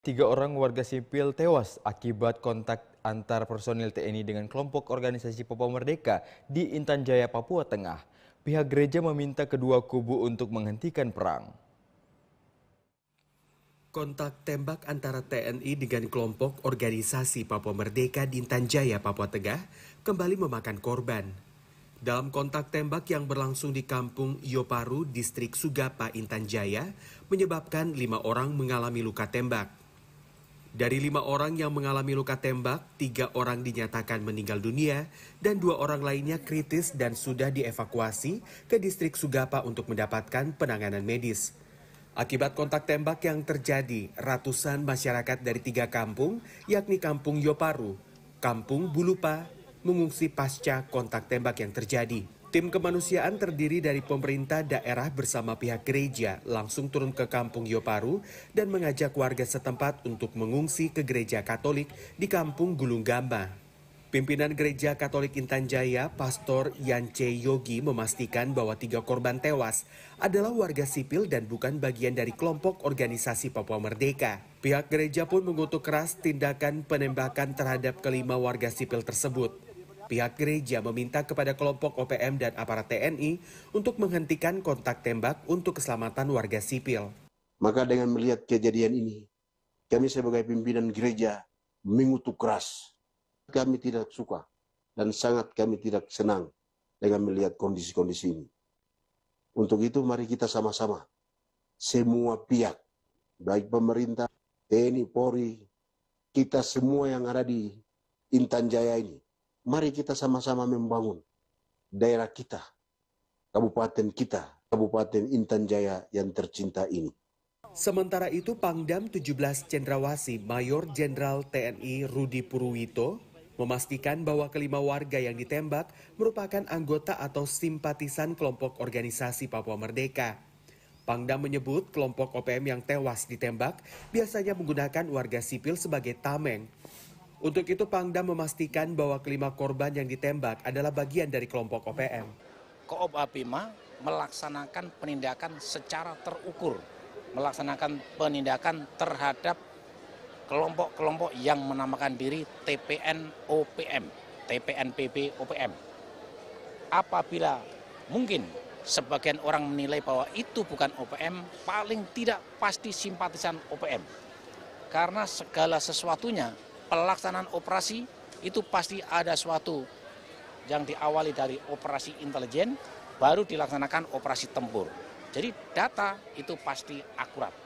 Tiga orang warga sipil tewas akibat kontak antar personil TNI dengan kelompok organisasi Papua Merdeka di Intan Jaya, Papua Tengah. Pihak gereja meminta kedua kubu untuk menghentikan perang. Kontak tembak antara TNI dengan kelompok organisasi Papua Merdeka di Intan Jaya, Papua Tengah kembali memakan korban. Dalam kontak tembak yang berlangsung di kampung Yoparu, distrik Sugapa, Intan Jaya, menyebabkan 5 orang mengalami luka tembak. Dari 5 orang yang mengalami luka tembak, 3 orang dinyatakan meninggal dunia dan 2 orang lainnya kritis dan sudah dievakuasi ke distrik Sugapa untuk mendapatkan penanganan medis. Akibat kontak tembak yang terjadi, ratusan masyarakat dari 3 kampung, yakni Kampung Yoparu, Kampung Bulupa, mengungsi pasca kontak tembak yang terjadi. Tim kemanusiaan terdiri dari pemerintah daerah bersama pihak gereja langsung turun ke Kampung Yoparu dan mengajak warga setempat untuk mengungsi ke gereja Katolik di Kampung Gulung Gamba. Pimpinan Gereja Katolik Intan Jaya, Pastor Yance Yogi, memastikan bahwa 3 korban tewas adalah warga sipil dan bukan bagian dari kelompok organisasi Papua Merdeka. Pihak gereja pun mengutuk keras tindakan penembakan terhadap kelima warga sipil tersebut. Pihak gereja meminta kepada kelompok OPM dan aparat TNI untuk menghentikan kontak tembak untuk keselamatan warga sipil. Maka dengan melihat kejadian ini, kami sebagai pimpinan gereja mengutuk keras. Kami tidak suka dan sangat kami tidak senang dengan melihat kondisi-kondisi ini. Untuk itu mari kita sama-sama, semua pihak, baik pemerintah, TNI, Polri, kita semua yang ada di Intan Jaya ini, mari kita sama-sama membangun daerah kita, Kabupaten Intan Jaya yang tercinta ini. Sementara itu, Pangdam 17 Cendrawasih Mayor Jenderal TNI Rudi Purwito memastikan bahwa kelima warga yang ditembak merupakan anggota atau simpatisan kelompok organisasi Papua Merdeka. Pangdam menyebut kelompok OPM yang tewas ditembak biasanya menggunakan warga sipil sebagai tameng. Untuk itu Pangdam memastikan bahwa kelima korban yang ditembak adalah bagian dari kelompok OPM. Koop Apima melaksanakan penindakan secara terukur, melaksanakan penindakan terhadap kelompok-kelompok yang menamakan diri TPN OPM, TPNPB OPM. Apabila mungkin sebagian orang menilai bahwa itu bukan OPM, paling tidak pasti simpatisan OPM. Karena segala sesuatunya, pelaksanaan operasi itu pasti ada suatu yang diawali dari operasi intelijen, baru dilaksanakan operasi tempur. Jadi data itu pasti akurat.